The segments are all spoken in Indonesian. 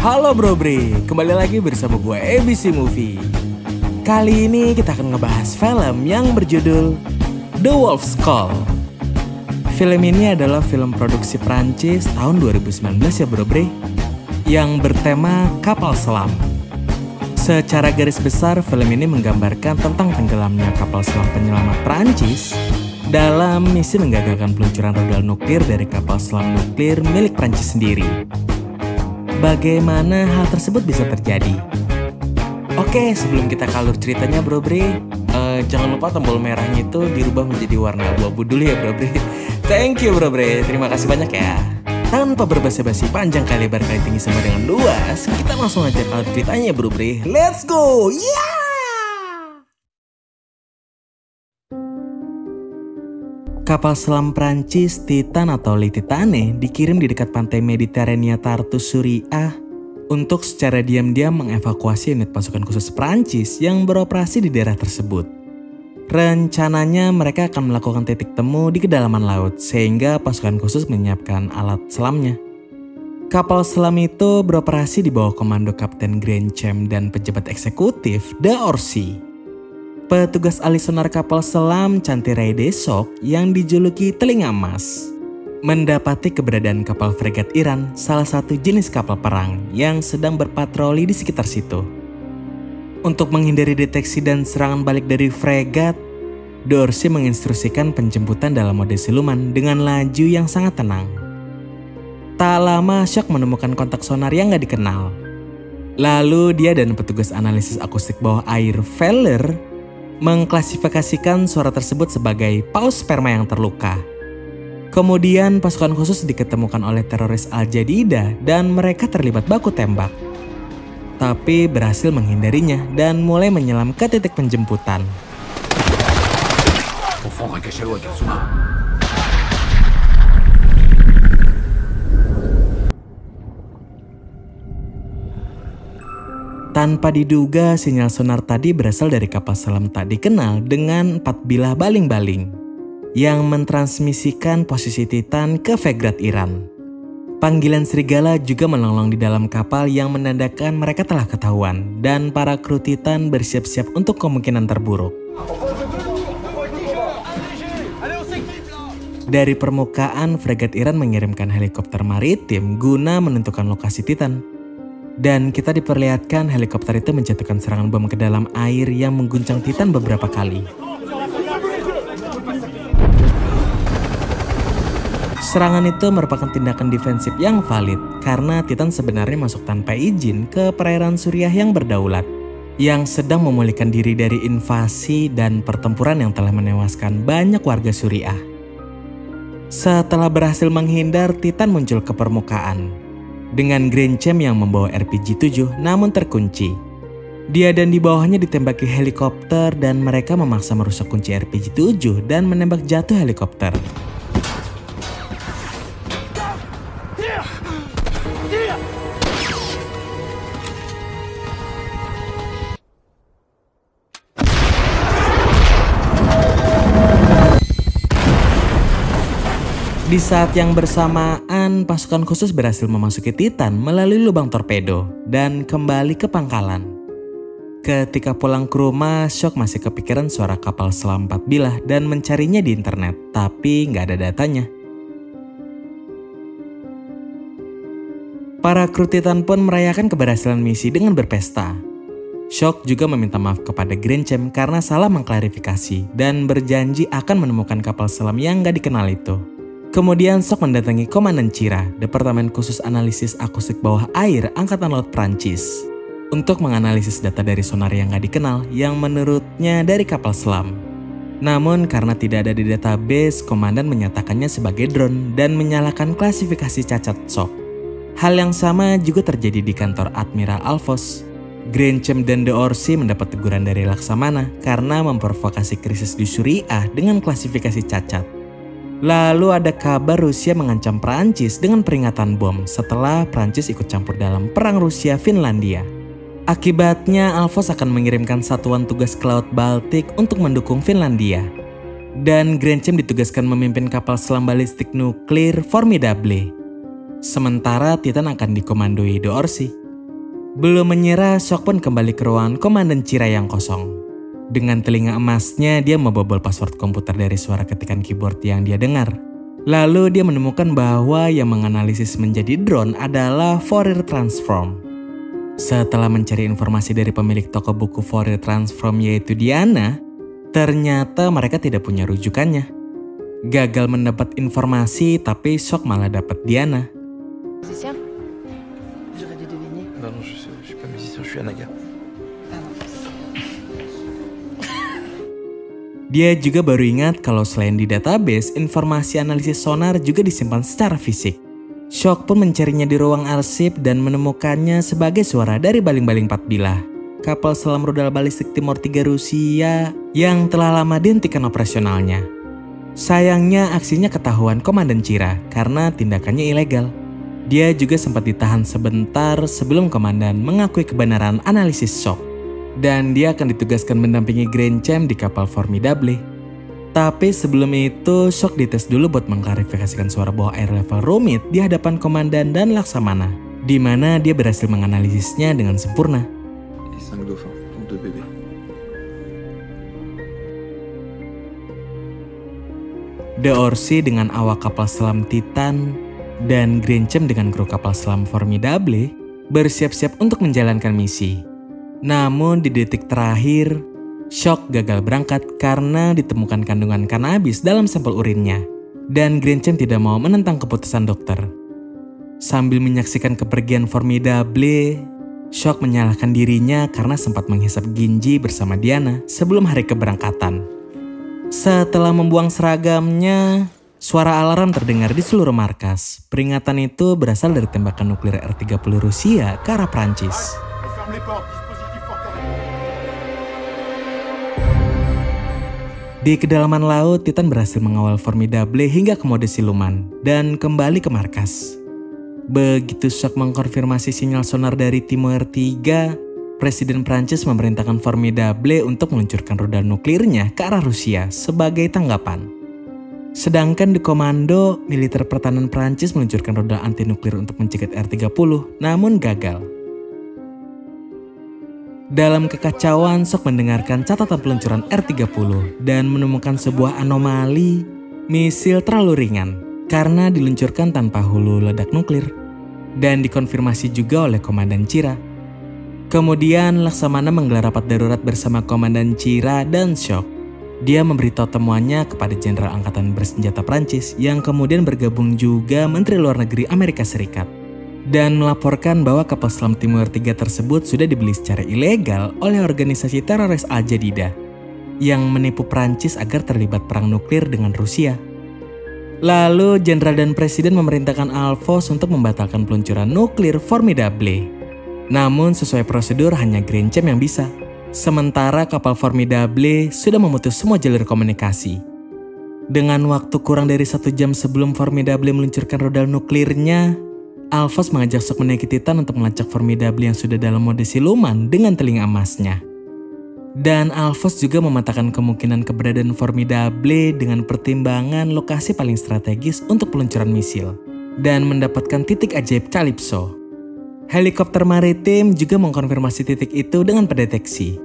Halo Bro Bre, kembali lagi bersama gue ABC Movie. Kali ini kita akan ngebahas film yang berjudul The Wolf's Call. Film ini adalah film produksi Prancis tahun 2019 ya Bro Bre, yang bertema kapal selam. Secara garis besar, film ini menggambarkan tentang tenggelamnya kapal selam penyelamat Prancis dalam misi menggagalkan peluncuran rudal nuklir dari kapal selam nuklir milik Prancis sendiri. Bagaimana hal tersebut bisa terjadi? Oke, sebelum kita ke alur ceritanya Bro Bre, jangan lupa tombol merahnya itu dirubah menjadi warna abu-abu dulu ya Bro Bre. Thank you Bro Bre, terima kasih banyak ya. Tanpa berbasa-basi panjang kali lebar kali tinggi sama dengan luas, kita langsung aja ke alur ceritanya Bro Bre. Let's go! Yeah! Kapal selam Prancis Titan atau Le Titane dikirim di dekat pantai Mediterania Tartus, Suriah untuk secara diam-diam mengevakuasi unit pasukan khusus Prancis yang beroperasi di daerah tersebut. Rencananya mereka akan melakukan titik temu di kedalaman laut sehingga pasukan khusus menyiapkan alat selamnya. Kapal selam itu beroperasi di bawah komando Kapten Grandchamp dan pejabat eksekutif D'Orsay. Petugas ahli sonar kapal selam Chantirai Desok yang dijuluki Telinga Emas mendapati keberadaan kapal fregat Iran, salah satu jenis kapal perang yang sedang berpatroli di sekitar situ. Untuk menghindari deteksi dan serangan balik dari fregat, D'Orsay menginstruksikan penjemputan dalam mode siluman dengan laju yang sangat tenang. Tak lama Shock menemukan kontak sonar yang gak dikenal. Lalu dia dan petugas analisis akustik bawah air Feller mengklasifikasikan suara tersebut sebagai paus sperma yang terluka. Kemudian pasukan khusus diketemukan oleh teroris Al-Jadida dan mereka terlibat baku tembak. Tapi berhasil menghindarinya dan mulai menyelam ke titik penjemputan. Tanpa diduga, sinyal sonar tadi berasal dari kapal selam tak dikenal dengan 4 bilah baling-baling yang mentransmisikan posisi Titan ke fregat Iran. Panggilan serigala juga melonglong di dalam kapal yang menandakan mereka telah ketahuan dan para kru Titan bersiap-siap untuk kemungkinan terburuk. Dari permukaan, fregat Iran mengirimkan helikopter maritim guna menentukan lokasi Titan. Dan kita diperlihatkan helikopter itu menjatuhkan serangan bom ke dalam air yang mengguncang Titan beberapa kali. Serangan itu merupakan tindakan defensif yang valid karena Titan sebenarnya masuk tanpa izin ke perairan Suriah yang berdaulat, yang sedang memulihkan diri dari invasi dan pertempuran yang telah menewaskan banyak warga Suriah. Setelah berhasil menghindar, Titan muncul ke permukaan dengan Grandchamp yang membawa RPG-7 namun terkunci. Dia dan di bawahnya ditembaki helikopter dan mereka memaksa merusak kunci RPG-7 dan menembak jatuh helikopter. Di saat yang bersamaan, pasukan khusus berhasil memasuki Titan melalui lubang torpedo dan kembali ke pangkalan. Ketika pulang ke rumah, Shock masih kepikiran suara kapal selam 4 bilah dan mencarinya di internet, tapi nggak ada datanya. Para kru Titan pun merayakan keberhasilan misi dengan berpesta. Shock juga meminta maaf kepada Grandchamp karena salah mengklarifikasi dan berjanji akan menemukan kapal selam yang nggak dikenal itu. Kemudian Shock mendatangi Komandan Cira, Departemen Khusus Analisis Akustik Bawah Air Angkatan Laut Prancis, untuk menganalisis data dari sonar yang gak dikenal yang menurutnya dari kapal selam. Namun karena tidak ada di database, Komandan menyatakannya sebagai drone dan menyalahkan klasifikasi cacat Shock. Hal yang sama juga terjadi di kantor Admiral Alfos. Grandchamp dan D'Orsay mendapat teguran dari Laksamana karena memprovokasi krisis di Suriah dengan klasifikasi cacat. Lalu ada kabar Rusia mengancam Prancis dengan peringatan bom setelah Prancis ikut campur dalam perang Rusia-Finlandia. Akibatnya Alfos akan mengirimkan satuan tugas ke Laut Baltik untuk mendukung Finlandia. Dan Grandchamp ditugaskan memimpin kapal selam balistik nuklir Formidable. Sementara Titan akan dikomandoi D'Orsay. Belum menyerah, Shock pun kembali ke ruangan Komandan Chira yang kosong. Dengan telinga emasnya, dia membobol password komputer dari suara ketikan keyboard yang dia dengar. Lalu dia menemukan bahwa yang menganalisis menjadi drone adalah Fourier Transform. Setelah mencari informasi dari pemilik toko buku Fourier Transform yaitu Diana, ternyata mereka tidak punya rujukannya. Gagal mendapat informasi, tapi Shock malah dapat Diana. Musicien? J'aurais dû deviner. Non, je suis pas musicien, je suis un naga. Dia juga baru ingat kalau selain di database, informasi analisis sonar juga disimpan secara fisik. Shock pun mencarinya di ruang arsip dan menemukannya sebagai suara dari baling-baling 4 bilah, kapal selam rudal balistik Timur 3 Rusia yang telah lama dihentikan operasionalnya. Sayangnya aksinya ketahuan Komandan Chira karena tindakannya ilegal. Dia juga sempat ditahan sebentar sebelum komandan mengakui kebenaran analisis Shock. Dan dia akan ditugaskan mendampingi Granchem di kapal Formidable. Tapi sebelum itu, Shock dites dulu buat mengklarifikasikan suara bawah air level rumit di hadapan komandan dan Laksamana, di mana dia berhasil menganalisisnya dengan sempurna. Et 5 dauphins, donc 2 bébés. D'Orsay dengan awak kapal selam Titan dan Granchem dengan kru kapal selam Formidable bersiap-siap untuk menjalankan misi. Namun di detik terakhir, Shock gagal berangkat karena ditemukan kandungan kanabis dalam sampel urinnya. Dan Granchem tidak mau menentang keputusan dokter. Sambil menyaksikan kepergian Formidable, Shock menyalahkan dirinya karena sempat menghisap Ginji bersama Diana sebelum hari keberangkatan. Setelah membuang seragamnya, suara alarm terdengar di seluruh markas. Peringatan itu berasal dari tembakan nuklir R-30 Rusia ke arah Prancis. Di kedalaman laut, Titan berhasil mengawal Formidable hingga ke mode siluman dan kembali ke markas. Begitu Shock mengkonfirmasi sinyal sonar dari Timur 3, Presiden Prancis memerintahkan Formidable untuk meluncurkan rudal nuklirnya ke arah Rusia sebagai tanggapan. Sedangkan di komando, militer pertahanan Prancis meluncurkan rudal anti nuklir untuk mencegat R-30, namun gagal. Dalam kekacauan, Shock mendengarkan catatan peluncuran R-30 dan menemukan sebuah anomali misil terlalu ringan karena diluncurkan tanpa hulu ledak nuklir dan dikonfirmasi juga oleh Komandan Chira. Kemudian Laksamana menggelar rapat darurat bersama Komandan Chira dan Shock. Dia memberitahu temuannya kepada Jenderal Angkatan Bersenjata Prancis yang kemudian bergabung juga Menteri Luar Negeri Amerika Serikat. Dan melaporkan bahwa kapal selam Timur 3 tersebut sudah dibeli secara ilegal oleh organisasi teroris Al-Jadida yang menipu Prancis agar terlibat perang nuklir dengan Rusia. Lalu Jenderal dan Presiden memerintahkan Alfos untuk membatalkan peluncuran nuklir Formidable. Namun sesuai prosedur hanya Granchem yang bisa. Sementara kapal Formidable sudah memutus semua jalur komunikasi. Dengan waktu kurang dari 1 jam sebelum Formidable meluncurkan rudal nuklirnya, Alfos mengajak Shock menaiki Titan untuk melacak Formidable yang sudah dalam mode siluman dengan telinga emasnya. Dan Alfos juga mematakan kemungkinan keberadaan Formidable dengan pertimbangan lokasi paling strategis untuk peluncuran misil dan mendapatkan titik ajaib Calypso. Helikopter maritim juga mengkonfirmasi titik itu dengan pendeteksi.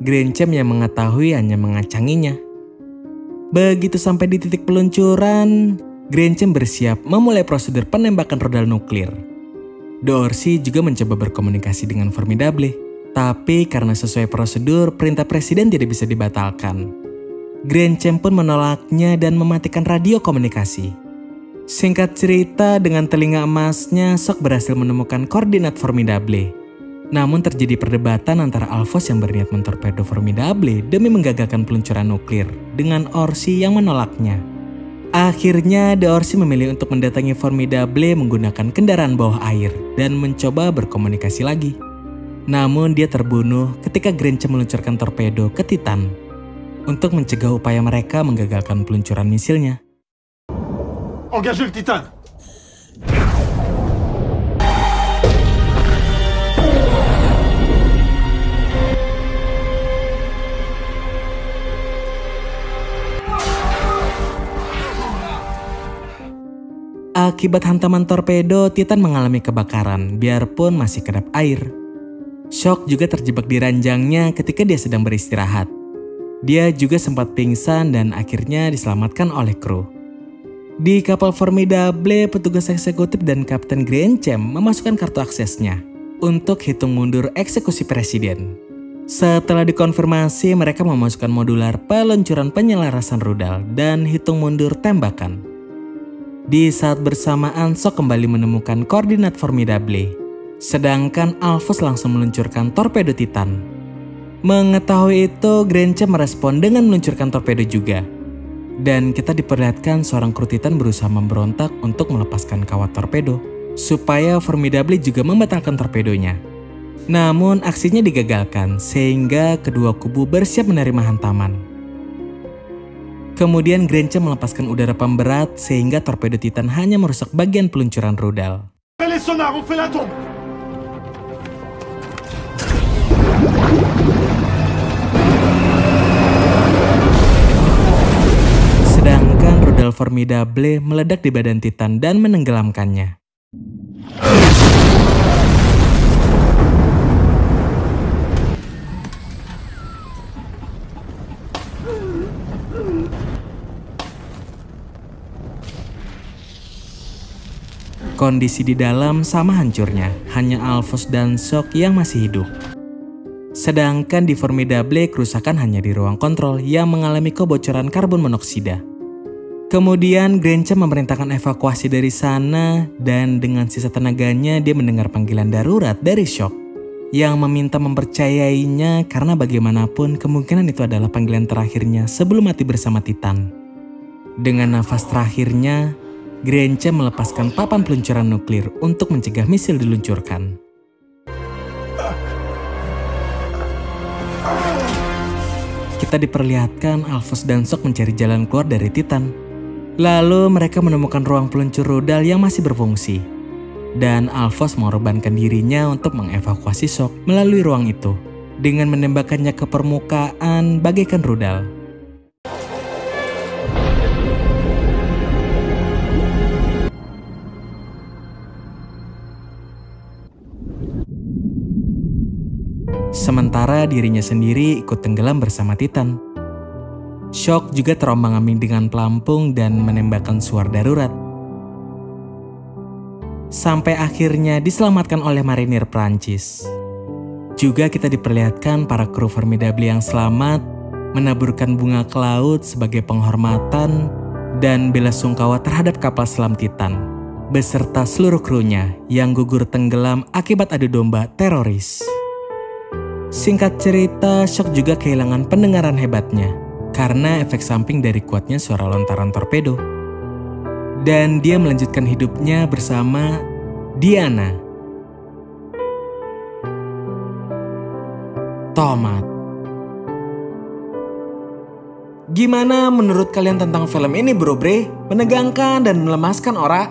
Granchem yang mengetahui hanya mengacanginya. Begitu sampai di titik peluncuran, Granchem bersiap memulai prosedur penembakan rudal nuklir. D'Orsay juga mencoba berkomunikasi dengan Formidable, tapi karena sesuai prosedur, perintah presiden tidak bisa dibatalkan. Granchem pun menolaknya dan mematikan radio komunikasi. Singkat cerita, dengan telinga emasnya, Shock berhasil menemukan koordinat Formidable. Namun terjadi perdebatan antara Alfos yang berniat mentorpedo Formidable demi menggagalkan peluncuran nuklir, dengan Orsay yang menolaknya. Akhirnya, D'Orsay memilih untuk mendatangi Formidable menggunakan kendaraan bawah air dan mencoba berkomunikasi lagi. Namun dia terbunuh ketika Granchem meluncurkan torpedo ke Titan untuk mencegah upaya mereka menggagalkan peluncuran misilnya. Engagez le Titan! Akibat hantaman torpedo, Titan mengalami kebakaran biarpun masih kedap air. Shock juga terjebak di ranjangnya ketika dia sedang beristirahat. Dia juga sempat pingsan dan akhirnya diselamatkan oleh kru. Di kapal Formidable, petugas eksekutif dan Kapten Greenchamp memasukkan kartu aksesnya untuk hitung mundur eksekusi presiden. Setelah dikonfirmasi, mereka memasukkan modular peluncuran penyelarasan rudal dan hitung mundur tembakan. Di saat bersamaan, Shock kembali menemukan koordinat Formidable, sedangkan Alphonse langsung meluncurkan torpedo Titan. Mengetahui itu, Greenchamp merespon dengan meluncurkan torpedo juga. Dan kita diperlihatkan seorang kru Titan berusaha memberontak untuk melepaskan kawat torpedo, supaya Formidable juga membatalkan torpedonya. Namun aksinya digagalkan sehingga kedua kubu bersiap menerima hantaman. Kemudian Greenchamp melepaskan udara pemberat sehingga torpedo Titan hanya merusak bagian peluncuran rudal. Fais les sonars, on fait la tombe. Sedangkan rudal Formidable meledak di badan Titan dan menenggelamkannya. Kondisi di dalam sama hancurnya, hanya Alphonse dan Shock yang masih hidup. Sedangkan di Formidable, kerusakan hanya di ruang kontrol yang mengalami kebocoran karbon monoksida. Kemudian Greenchamp memerintahkan evakuasi dari sana dan dengan sisa tenaganya dia mendengar panggilan darurat dari Shock yang meminta mempercayainya karena bagaimanapun kemungkinan itu adalah panggilan terakhirnya sebelum mati bersama Titan. Dengan nafas terakhirnya, Greenchamp melepaskan papan peluncuran nuklir untuk mencegah misil diluncurkan. Kita diperlihatkan Alphonse dan Shock mencari jalan keluar dari Titan. Lalu mereka menemukan ruang peluncur rudal yang masih berfungsi. Dan Alphonse mengorbankan dirinya untuk mengevakuasi Shock melalui ruang itu dengan menembakkannya ke permukaan bagaikan rudal. Sementara dirinya sendiri ikut tenggelam bersama Titan. Shock juga terombang-ambing dengan pelampung dan menembakkan suar darurat. Sampai akhirnya diselamatkan oleh marinir Prancis. Juga kita diperlihatkan para kru Formidable yang selamat menaburkan bunga ke laut sebagai penghormatan dan bela sungkawa terhadap kapal selam Titan beserta seluruh krunya yang gugur tenggelam akibat adu domba teroris. Singkat cerita, Shock juga kehilangan pendengaran hebatnya karena efek samping dari kuatnya suara lontaran torpedo. Dan dia melanjutkan hidupnya bersama Diana. Tomat. Gimana menurut kalian tentang film ini, Bro Bre? Menegangkan dan melemaskan, ora?